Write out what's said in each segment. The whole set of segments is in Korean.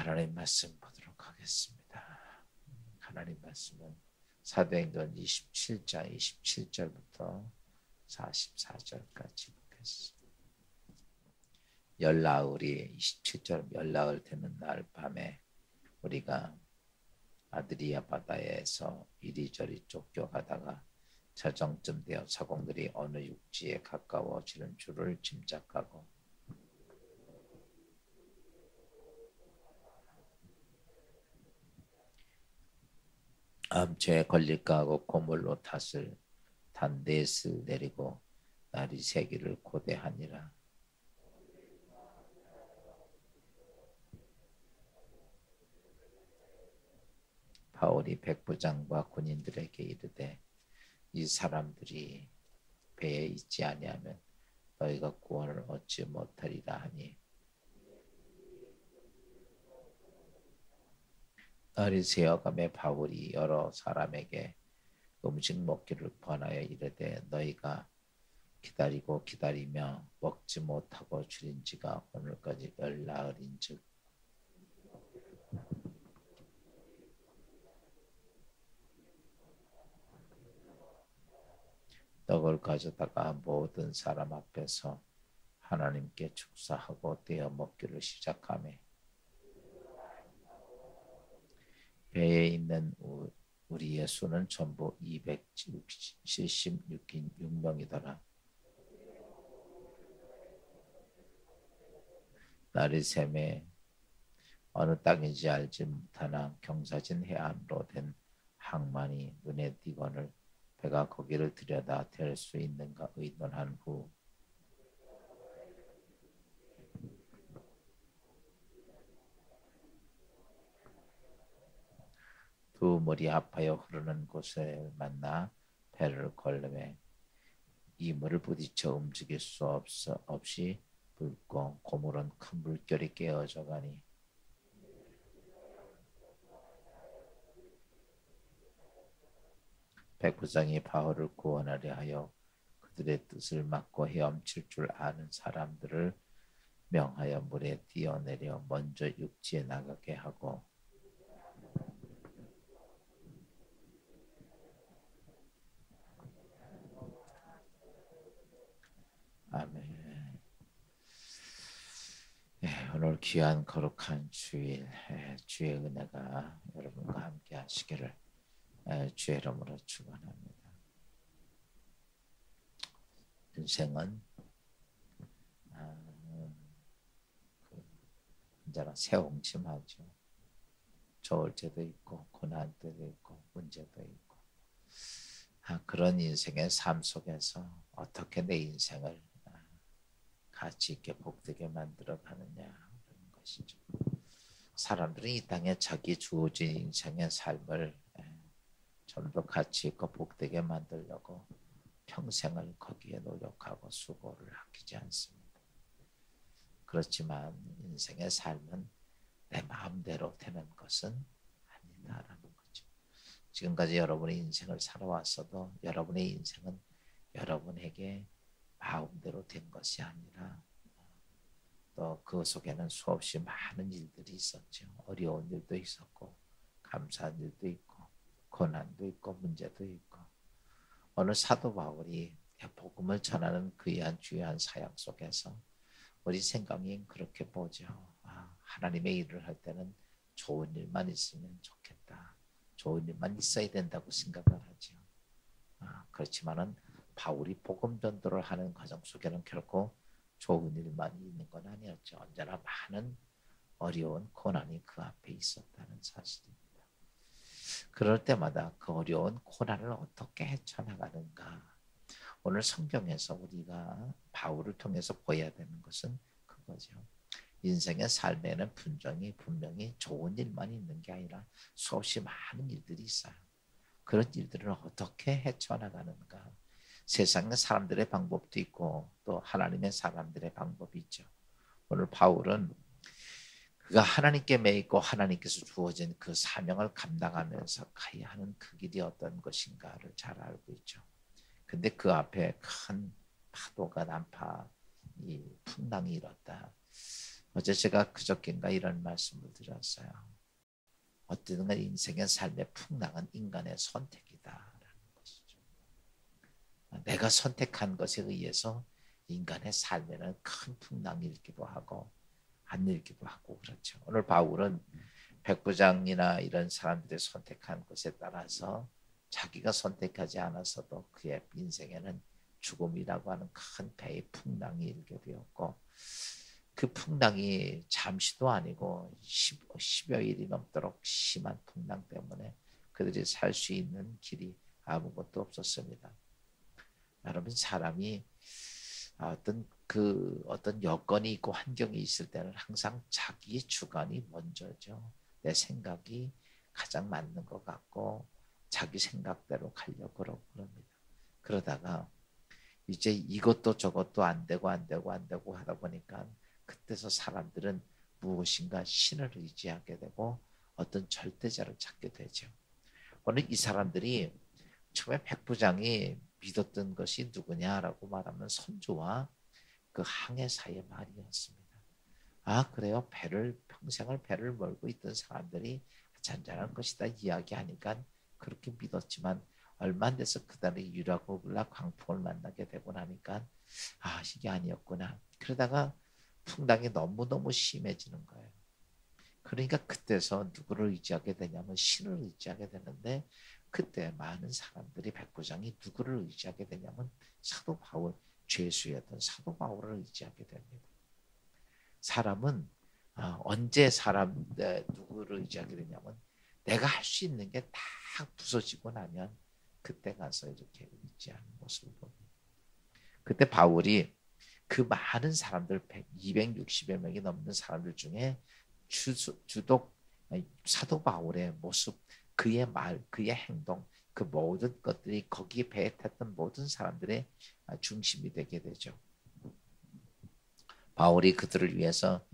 하나님 말씀 보도록 하겠습니다. 하나님 말씀은 사도행전 27장 27절부터 44절까지 보겠습니다. 열나흘이 27절 열나흘 되는 날 밤에 우리가 아드리아 바다에서 이리저리 쫓겨가다가 저정쯤 되어 사공들이 어느 육지에 가까워지는 줄을 짐작하고 암초에 걸릴까 하고 고물로 탓을 단데스 내리고 날이 새기를 고대하니라. 바울이 백부장과 군인들에게 이르되 이 사람들이 배에 있지 아니하면 너희가 구원을 얻지 못하리라 하니 날이 새어가매 바울이 여러 사람에게 음식 먹기를 권하여 이르되 너희가 기다리고 기다리며 먹지 못하고 줄인 지가 오늘까지 열나흘인즉 떡을 가져다가 모든 사람 앞에서 하나님께 축사하고 떼어 먹기를 시작하며 배에 있는 우리의 수는 전부 276명이더라. 날이 새매 어느 땅인지 알지 못하나 경사진 해안으로 된 항만이 눈에 띄거늘 배가 거기를 들여다 댈 수 있는가 의논한 후 두 물이 합하여 흐르는 곳을 만나 배를 걸르매 이 물을 부딪혀 움직일 수 없이 붉고 고물은 큰 물결이 깨어져 가니 백부장이 바울을 구원하려 하여 그들의 뜻을 막고 헤엄칠 줄 아는 사람들을 명하여 물에 뛰어내려 먼저 육지에 나가게 하고 아멘. 오늘 귀한 거룩한 주일 주의 은혜가 여러분과 함께 하시기를 주의 이름으로 축원합니다. 인생은 언제나 새옹침하죠. 좋을 때도 있고 고난 때도 있고 문제도 있고 그런 인생의 삶 속에서 어떻게 내 인생을 가치 있게 복되게 만들어가느냐 하는 것이죠. 사람들은 이 땅에 자기 주어진 인생의 삶을 좀 더 가치 있고 복되게 만들려고 평생을 거기에 노력하고 수고를 아끼지 않습니다. 그렇지만 인생의 삶은 내 마음대로 되는 것은 아니다라는 거죠. 지금까지 여러분의 인생을 살아왔어도 여러분의 인생은 여러분에게 마음대로 된 것이 아니라 또 그 속에는 수없이 많은 일들이 있었죠. 어려운 일도 있었고 감사한 일도 있고 고난도 있고 문제도 있고 어느 사도 바울이 복음을 전하는 귀한 주요한 사역 속에서 우리 생각이 그렇게 보죠. 하나님의 일을 할 때는 좋은 일만 있으면 좋겠다. 좋은 일만 있어야 된다고 생각을 하죠. 그렇지만은 바울이 복음 전도를 하는 과정 속에는 결코 좋은 일만 있는 건 아니었죠. 언제나 많은 어려운 고난이 그 앞에 있었다는 사실입니다. 그럴 때마다 그 어려운 고난을 어떻게 헤쳐나가는가. 오늘 성경에서 우리가 바울을 통해서 보여야 되는 것은 그거죠. 인생의 삶에는 분명히 좋은 일만 있는 게 아니라 수없이 많은 일들이 있어요. 그런 일들을 어떻게 헤쳐나가는가. 세상의 사람들의 방법도 있고 또 하나님의 사람들의 방법이 있죠. 오늘 바울은 그가 하나님께 매이고 하나님께서 주어진 그 사명을 감당하면서 가야 하는 그 길이 어떤 것인가를 잘 알고 있죠. 근데 그 앞에 큰 파도가 난파, 이 풍랑이 일었다. 어제 제가 그저께인가 이런 말씀을 드렸어요. 어쨌든 인생의 삶의 풍랑은 인간의 선택이다라는 것이죠. 내가 선택한 것에 의해서 인간의 삶에는 큰 풍랑이 일기도 하고 안 일기도 하고 그렇죠. 오늘 바울은 백부장이나 이런 사람들이 선택한 것에 따라서 자기가 선택하지 않았어도 그의 인생에는 죽음이라고 하는 큰 배의 풍랑이 일게 되었고 그 풍랑이 잠시도 아니고 10여 일이 넘도록 심한 풍랑 때문에 그들이 살 수 있는 길이 아무것도 없었습니다. 여러분 사람이 어떤 여건이 있고 환경이 있을 때는 항상 자기의 주관이 먼저죠. 내 생각이 가장 맞는 것 같고 자기 생각대로 가려고 그럽니다. 그러다가 이제 이것도 저것도 안 되고 하다 보니까 그때서 사람들은 무엇인가 신을 의지하게 되고 어떤 절대자를 찾게 되죠. 오늘 이 사람들이 처음에 백부장이 믿었던 것이 누구냐라고 말하면 선조와 그 항해사의 말이었습니다. 아 그래요? 평생을 배를 몰고 있던 사람들이 잔잔할 것이다 이야기하니까 그렇게 믿었지만 얼마 안 돼서 그달이 유라굴라 광풍을 만나게 되고 나니까 아 이게 아니었구나. 그러다가 풍랑이 너무너무 심해지는 거예요. 그러니까 그때서 누구를 의지하게 되냐면 신을 의지하게 되는데 그때 많은 사람들이 백부장이 누구를 의지하게 되냐면 사도 바울, 죄수였던 사도 바울을 의지하게 됩니다. 사람은 언제 누구를 의지하게 되냐면 내가 할 수 있는 게 다 부서지고 나면 그때 가서 이렇게 의지하는 모습을 봅니다. 그때 바울이 그 많은 사람들 260여 명이 넘는 사람들 중에 주독 사도 바울의 모습, 그의 말, 그의 행동, 그 모든 것들이 거기에 배에 탔던 모든 사람들의 중심이 되게 되죠. 바울이 그들을 위해서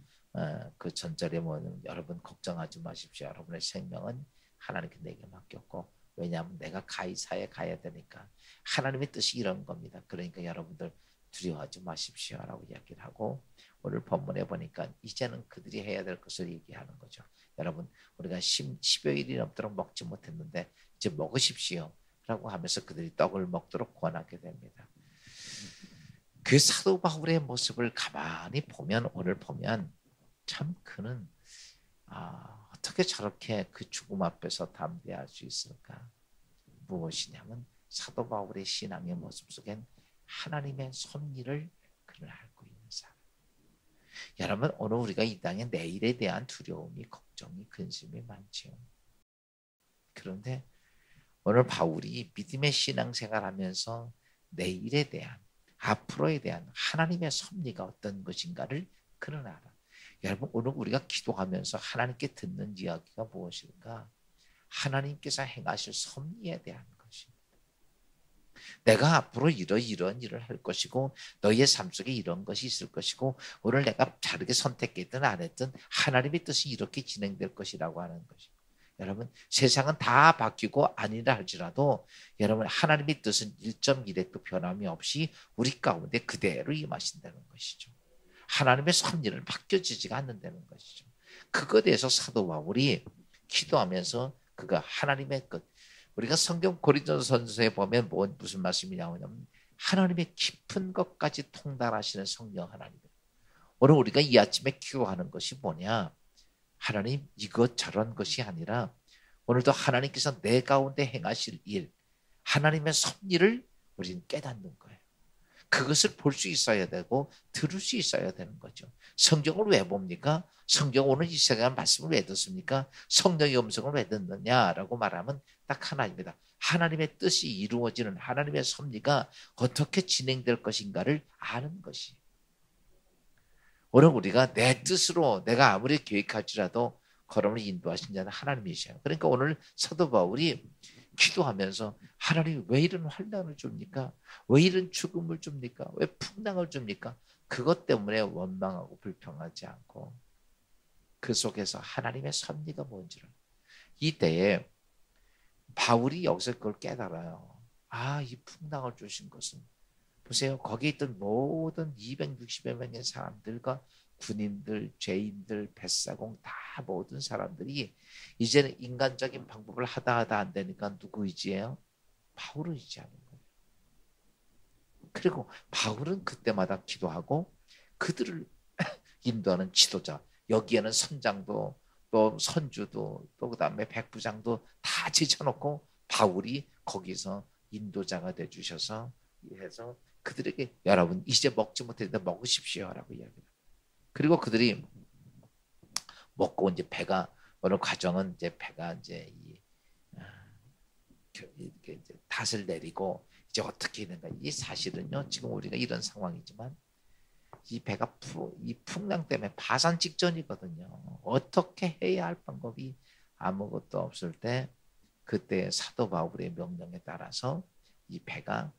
그 전절에 뭐는 여러분 걱정하지 마십시오. 여러분의 생명은 하나님께 내게 맡겼고 왜냐하면 내가 가이사에 가야 되니까 하나님의 뜻이 이런 겁니다. 그러니까 여러분들 두려워하지 마십시오 라고 이야기를 하고 오늘 본문에 보니까 이제는 그들이 해야 될 것을 얘기하는 거죠. 여러분 우리가 10여 일이 넘도록 먹지 못했는데 이제 먹으십시오 라고 하면서 그들이 떡을 먹도록 권하게 됩니다. 그 사도 바울의 모습을 가만히 보면 오늘 보면 참 그는 어떻게 저렇게 그 죽음 앞에서 담대할 수 있을까? 무엇이냐면 사도 바울의 신앙의 모습 속엔 하나님의 섭리를 그는 알고 있는 사람. 여러분 오늘 우리가 이 땅에 내일에 대한 두려움이 걱정이 근심이 많죠. 그런데 오늘 바울이 믿음의 신앙생활하면서 내일에 대한 앞으로에 대한 하나님의 섭리가 어떤 것인가를 그는 알아. 여러분 오늘 우리가 기도하면서 하나님께 듣는 이야기가 무엇일까? 하나님께서 행하실 섭리에 대한 것입니다. 내가 앞으로 이런 일을 할 것이고 너희의 삶 속에 이런 것이 있을 것이고 오늘 내가 다르게 선택했든 안 했든 하나님의 뜻이 이렇게 진행될 것이라고 하는 것이고 여러분 세상은 다 바뀌고 아니라 할지라도 여러분 하나님의 뜻은 1.1획도 변함이 없이 우리 가운데 그대로 임하신다는 것이죠. 하나님의 섭리를 바뀌어지지가 않는다는 것이죠. 그것에 대해서 사도 바울이 기도하면서 그가 하나님의 것 우리가 성경 고린도전서에 보면 무슨 말씀이냐면 하나님의 깊은 것까지 통달하시는 성령 하나님. 오늘 우리가 이 아침에 기도하는 것이 뭐냐? 하나님 이것 저런 것이 아니라 오늘도 하나님께서 내 가운데 행하실 일 하나님의 섭리를 우리는 깨닫는 거예요. 그것을 볼 수 있어야 되고 들을 수 있어야 되는 거죠. 성경을 왜 봅니까? 성경 오늘 이 시간 말씀을 왜 듣습니까? 성령의 음성을 왜 듣느냐라고 말하면 딱 하나입니다. 하나님의 뜻이 이루어지는 하나님의 섭리가 어떻게 진행될 것인가를 아는 것이. 오늘 우리가 내 뜻으로 내가 아무리 계획할지라도 걸음을 인도하신 자는 하나님이셔요. 그러니까 오늘 사도 바울이 기도하면서 하나님 왜 이런 환난을 줍니까? 왜 이런 죽음을 줍니까? 왜 풍랑을 줍니까? 그것 때문에 원망하고 불평하지 않고 그 속에서 하나님의 섭리가 뭔지를 이때에 바울이 여기서 그걸 깨달아요. 이 풍랑을 주신 것은 보세요. 거기 있던 모든 260여 명의 사람들과 군인들, 죄인들, 뱃사공 다 모든 사람들이 이제는 인간적인 방법을 하다 안 되니까 누구 의지해요? 바울을 의지하는 거예요. 그리고 바울은 그때마다 기도하고 그들을 인도하는 지도자, 여기에는 선장도 또 선주도 또 그다음에 백부장도 다 제쳐놓고 바울이 거기서 인도자가 돼주셔서 해서 그들에게 여러분 이제 먹지 못했는데 먹으십시오라고 이야기합니다. 그리고 그들이 먹고 이제 배가 어느 과정은 이제 배가 이제 이렇게 이제 닷을 내리고 이제 어떻게 되는가. 이 사실은요 지금 우리가 이런 상황이지만 이 배가 이 풍랑 때문에 파산 직전이거든요. 어떻게 해야 할 방법이 아무것도 없을 때 그때 사도 바울의 명령에 따라서 이 배가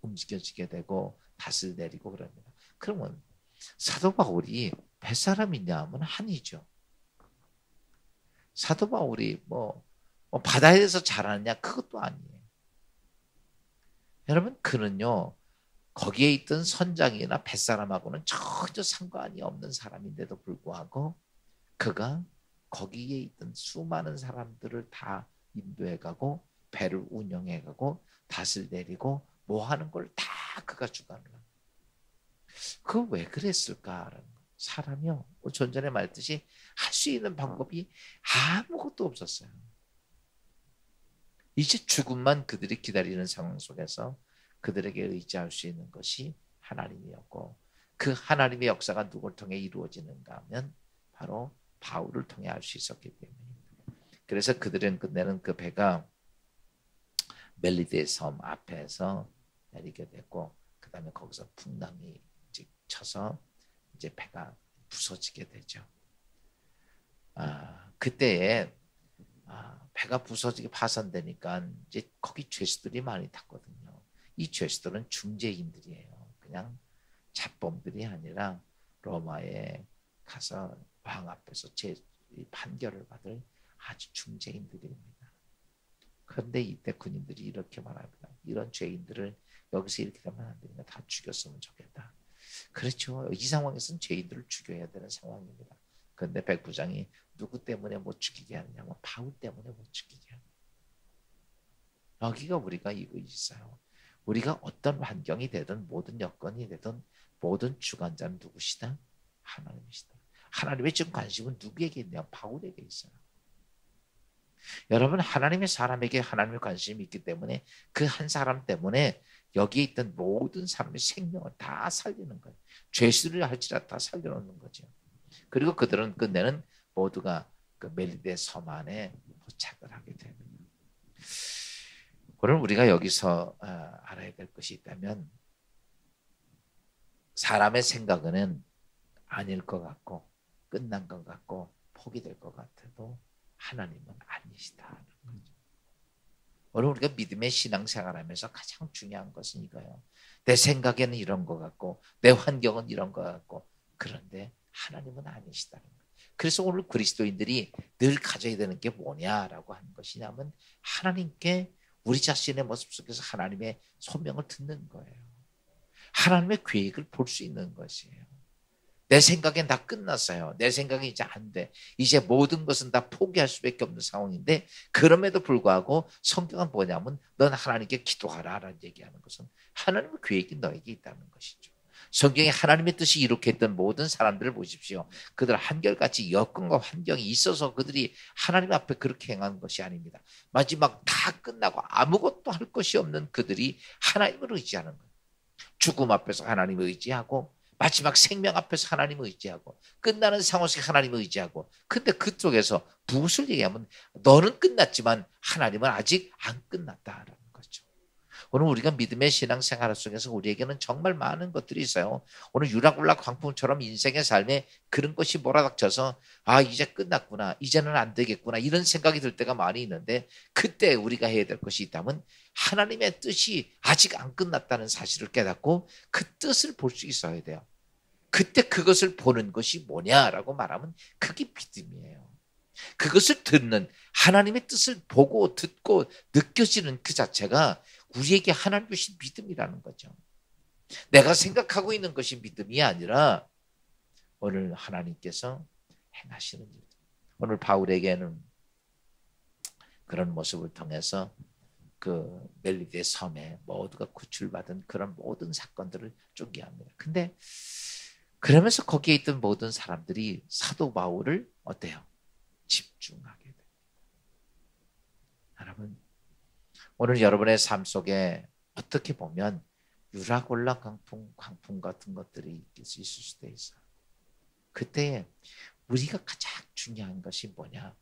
움직여지게 되고 닷을 내리고 그럽니다. 그러면 사도 바울이 뱃사람이냐 하면 아니죠. 사도 바울이 뭐 바다에서 자라느냐 그것도 아니에요. 여러분 그는요 거기에 있던 선장이나 뱃사람하고는 전혀 상관이 없는 사람인데도 불구하고 그가 거기에 있던 수많은 사람들을 다 인도해가고 배를 운영해가고 닷을 내리고 뭐 하는 걸 다 그가 주관을 합니다. 그거 왜 그랬을까라는 거. 사람이요 전전에 말했듯이 할 수 있는 방법이 아무것도 없었어요. 이제 죽음만 그들이 기다리는 상황 속에서 그들에게 의지할 수 있는 것이 하나님이었고 그 하나님의 역사가 누굴 통해 이루어지는가 하면 바로 바울을 통해 알 수 있었기 때문입니다. 그래서 그들은 끝내는 그 배가 멜리드의 섬 앞에서 내리게 됐고 그 다음에 거기서 풍랑이 쳐서 이제 배가 부서지게 되죠. 그때에 배가 부서지게 파산되니까 이제 거기 죄수들이 많이 탔거든요. 이 죄수들은 중재인들이에요. 그냥 잡범들이 아니라 로마에 가서 왕 앞에서 판결을 받을 아주 중재인들입니다. 그런데 이때 군인들이 이렇게 말합니다. 이런 죄인들을 여기서 이렇게 되면 안 됩니다. 다 죽였으면 좋겠다. 그렇죠. 이 상황에서는 죄인들을 죽여야 되는 상황입니다. 그런데 백부장이 누구 때문에 못 죽이게 하느냐면 바울 때문에 못 죽이게 합니다. 여기가 우리가 이거 있어요. 우리가 어떤 환경이 되든 모든 여건이 되든 모든 주관자는 누구시다? 하나님이시다. 하나님의 지금 관심은 누구에게 있냐? 바울에게 있어요. 여러분 하나님의 사람에게 하나님의 관심이 있기 때문에 그 한 사람 때문에 여기에 있던 모든 사람의 생명을 다 살리는 거예요. 죄수를 할지라도 다 살려놓는 거죠. 그리고 그들은 끝내는 모두가 그 멜리데 섬 안에 도착을 하게 됩니다. 오늘 우리가 여기서 알아야 될 것이 있다면 사람의 생각은 아닐 것 같고 끝난 것 같고 포기될 것 같아도 하나님은 아니시다는 거죠. 오늘 우리가 믿음의 신앙생활하면서 가장 중요한 것은 이거예요. 내 생각에는 이런 것 같고 내 환경은 이런 것 같고 그런데 하나님은 아니시다는 거예요. 그래서 오늘 그리스도인들이 늘 가져야 되는 게 뭐냐라고 하는 것이냐면 하나님께 우리 자신의 모습 속에서 하나님의 소명을 듣는 거예요. 하나님의 계획을 볼 수 있는 것이에요. 내 생각엔 다 끝났어요. 내 생각이 이제 안 돼. 이제 모든 것은 다 포기할 수밖에 없는 상황인데 그럼에도 불구하고 성경은 뭐냐면 넌 하나님께 기도하라 라는 얘기하는 것은 하나님의 계획이 너에게 있다는 것이죠. 성경에 하나님의 뜻이 이렇게 했던 모든 사람들을 보십시오. 그들 한결같이 여건과 환경이 있어서 그들이 하나님 앞에 그렇게 행한 것이 아닙니다. 마지막 다 끝나고 아무것도 할 것이 없는 그들이 하나님을 의지하는 거예요. 죽음 앞에서 하나님을 의지하고 마지막 생명 앞에서 하나님을 의지하고 끝나는 상황에서 하나님을 의지하고 근데 그쪽에서 무엇을 얘기하면 너는 끝났지만 하나님은 아직 안 끝났다라는 거죠. 오늘 우리가 믿음의 신앙생활 속에서 우리에게는 정말 많은 것들이 있어요. 오늘 유락울락 광풍처럼 인생의 삶에 그런 것이 몰아닥쳐서 이제 끝났구나 이제는 안 되겠구나 이런 생각이 들 때가 많이 있는데 그때 우리가 해야 될 것이 있다면 하나님의 뜻이 아직 안 끝났다는 사실을 깨닫고 그 뜻을 볼 수 있어야 돼요. 그때 그것을 보는 것이 뭐냐라고 말하면 그게 믿음이에요. 그것을 듣는 하나님의 뜻을 보고 듣고 느껴지는 그 자체가 우리에게 하나님 주신 믿음이라는 거죠. 내가 생각하고 있는 것이 믿음이 아니라 오늘 하나님께서 행하시는 일. 오늘 바울에게는 그런 모습을 통해서 그 멜리드의 섬에 모두가 구출받은 그런 모든 사건들을 쭉 이해합니다. 근데 그러면서 거기에 있던 모든 사람들이 사도 바울을 어때요? 집중하게 됩니다. 여러분, 오늘 여러분의 삶 속에 어떻게 보면 유라골라 광풍 같은 것들이 있을 수도 있어요. 그때 우리가 가장 중요한 것이 뭐냐?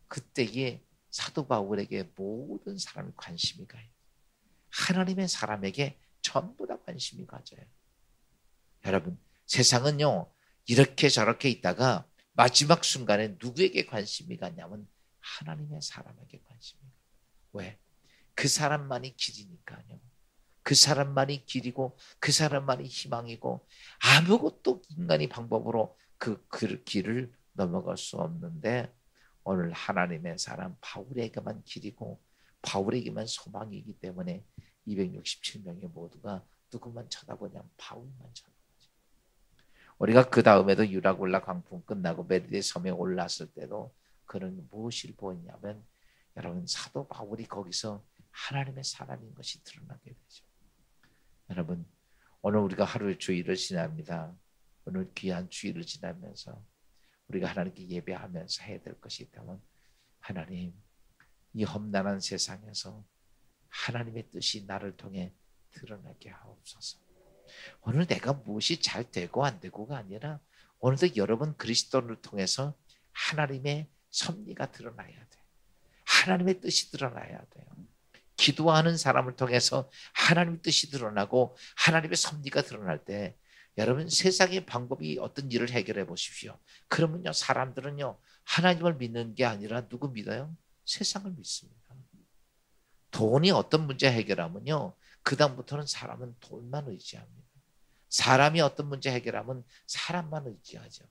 그때에 사도 바울에게 모든 사람이 관심이 가요. 하나님의 사람에게 전부 다 관심이 가져요. 여러분, 세상은요, 이렇게 저렇게 있다가 마지막 순간에 누구에게 관심이 가냐면 하나님의 사람에게 관심이 가요. 왜? 그 사람만이 길이니까요. 그 사람만이 길이고 그 사람만이 희망이고 아무것도 인간이 방법으로 그 길을 넘어갈 수 없는데 오늘 하나님의 사람 바울에게만 길이고 바울에게만 소망이기 때문에 267명의 모두가 누구만 쳐다보냐면 바울만 쳐다보죠. 우리가 그 다음에도 유라굴라 광풍 끝나고 메리데 섬에 올랐을 때도 그는 무엇을 보였냐면 여러분 사도 바울이 거기서 하나님의 사람인 것이 드러나게 되죠. 여러분 오늘 우리가 하루 주일을 지납니다. 오늘 귀한 주일을 지나면서 우리가 하나님께 예배하면서 해야 될 것이 있다면 하나님 이 험난한 세상에서 하나님의 뜻이 나를 통해 드러나게 하옵소서. 오늘 내가 무엇이 잘 되고 안 되고가 아니라 오늘도 여러분 그리스도를 통해서 하나님의 섭리가 드러나야 돼. 하나님의 뜻이 드러나야 돼요. 기도하는 사람을 통해서 하나님의 뜻이 드러나고 하나님의 섭리가 드러날 때 여러분 세상의 방법이 어떤 일을 해결해 보십시오. 그러면요 사람들은요 하나님을 믿는 게 아니라 누구 믿어요? 세상을 믿습니다. 돈이 어떤 문제 해결하면요 그 다음부터는 사람은 돈만 의지합니다. 사람이 어떤 문제 해결하면 사람만 의지하죠.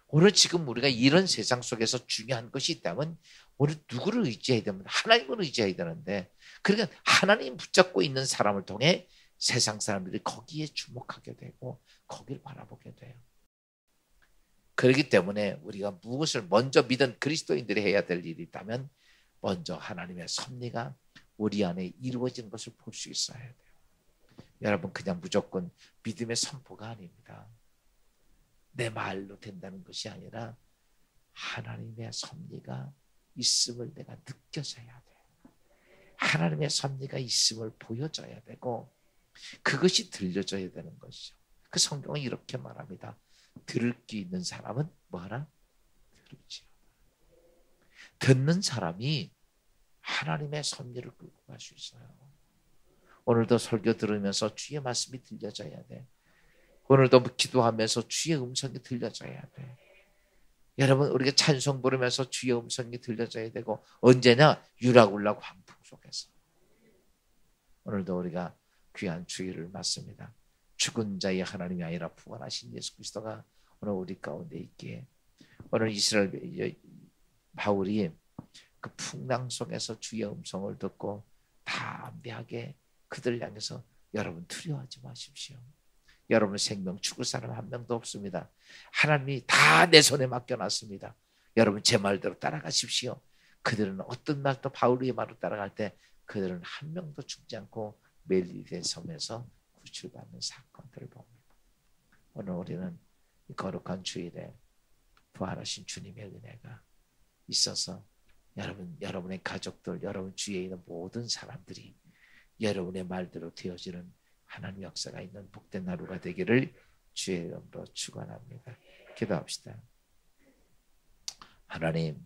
오늘 지금 우리가 이런 세상 속에서 중요한 것이 있다면 오늘 누구를 의지해야 됩니다. 하나님을 의지해야 되는데 그러니까 하나님 붙잡고 있는 사람을 통해 세상 사람들이 거기에 주목하게 되고 거기를 바라보게 돼요. 그렇기 때문에 우리가 무엇을 먼저 믿은 그리스도인들이 해야 될 일이 있다면 먼저 하나님의 섭리가 우리 안에 이루어지는 것을 볼 수 있어야 돼요. 여러분 그냥 무조건 믿음의 선포가 아닙니다. 내 말로 된다는 것이 아니라 하나님의 섭리가 있음을 내가 느껴져야 돼요. 하나님의 섭리가 있음을 보여줘야 되고 그것이 들려져야 되는 것이죠. 그 성경은 이렇게 말합니다. 들을 귀 있는 사람은 뭐하라? 들을지어다. 듣는 사람이 하나님의 섭리를 끌고 갈 수 있어요. 오늘도 설교 들으면서 주의 말씀이 들려져야 돼. 오늘도 기도하면서 주의 음성이 들려져야 돼. 여러분 우리가 찬송 부르면서 주의 음성이 들려져야 되고 언제냐? 유라굴라 광풍 속에서. 오늘도 우리가 귀한 주일을 맞습니다. 죽은 자의 하나님이 아니라 부활하신 예수 그리스도가 오늘 우리 가운데 있기에 오늘 이스라엘 바울이 그 풍랑 속에서 주의 음성을 듣고 담대하게 그들 향해서 여러분 두려워하지 마십시오. 여러분 생명 죽을 사람 한 명도 없습니다. 하나님이 다 내 손에 맡겨놨습니다. 여러분 제 말대로 따라가십시오. 그들은 어떤 말도 바울의 말로 따라갈 때 그들은 한 명도 죽지 않고 멜리데 섬에서 구출받는 사건들을 봅니다. 오늘 우리는 이 거룩한 주일에 부활하신 주님의 은혜가 있어서 여러분의 가족들, 여러분 주위에 있는 모든 사람들이 여러분의 말대로 되어지는 하나님 역사가 있는 복된 하루가 되기를 주의 이름으로 축원합니다. 기도합시다. 하나님,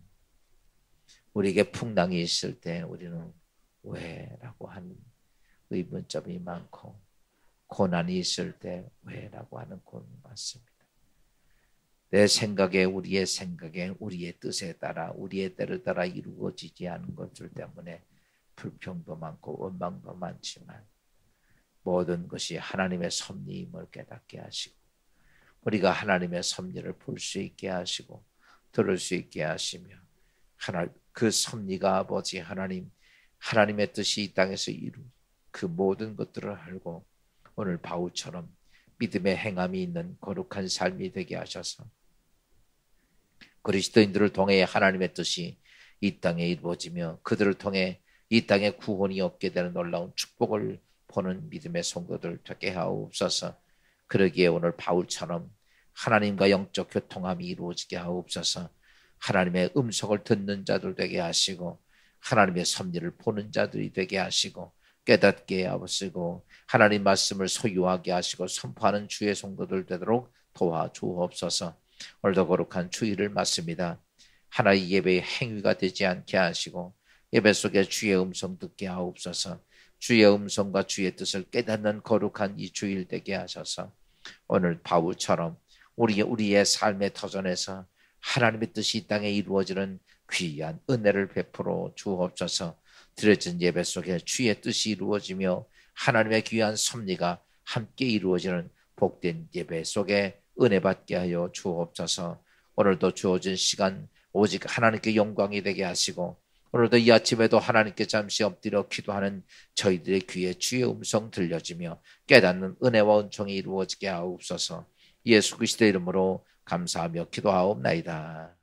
우리에게 풍랑이 있을 때 우리는 왜라고 하는 의문점이 많고 고난이 있을 때 왜라고 하는 고민이 많습니다. 내 생각에 우리의 생각에 우리의 뜻에 따라 우리의 때를 따라 이루어지지 않은 것들 때문에 불평도 많고 원망도 많지만 모든 것이 하나님의 섭리임을 깨닫게 하시고 우리가 하나님의 섭리를 볼 수 있게 하시고 들을 수 있게 하시며 그 섭리가 아버지 하나님의 뜻이 이 땅에서 이루 그 모든 것들을 알고 오늘 바울처럼 믿음의 행함이 있는 거룩한 삶이 되게 하셔서 그리스도인들을 통해 하나님의 뜻이 이 땅에 이루어지며 그들을 통해 이 땅에 구원이 얻게 되는 놀라운 축복을 보는 믿음의 성도들 되게 하옵소서. 그러기에 오늘 바울처럼 하나님과 영적 교통함이 이루어지게 하옵소서. 하나님의 음성을 듣는 자들 되게 하시고 하나님의 섭리를 보는 자들이 되게 하시고 깨닫게 하시고 하나님 말씀을 소유하게 하시고 선포하는 주의 성도들 되도록 도와주옵소서. 오늘도 거룩한 주일을 맞습니다. 하나의 예배의 행위가 되지 않게 하시고 예배 속에 주의 음성 듣게 하옵소서. 주의 음성과 주의 뜻을 깨닫는 거룩한 이 주일 되게 하셔서 오늘 바울처럼 우리의 삶의 터전에서 하나님의 뜻이 이 땅에 이루어지는 귀한 은혜를 베풀어 주옵소서. 드려진 예배 속에 주의 뜻이 이루어지며 하나님의 귀한 섭리가 함께 이루어지는 복된 예배 속에 은혜 받게 하여 주옵소서. 오늘도 주어진 시간 오직 하나님께 영광이 되게 하시고 오늘도 이 아침에도 하나님께 잠시 엎드려 기도하는 저희들의 귀에 주의 음성 들려지며 깨닫는 은혜와 은총이 이루어지게 하옵소서. 예수 그리스도의 이름으로 감사하며 기도하옵나이다.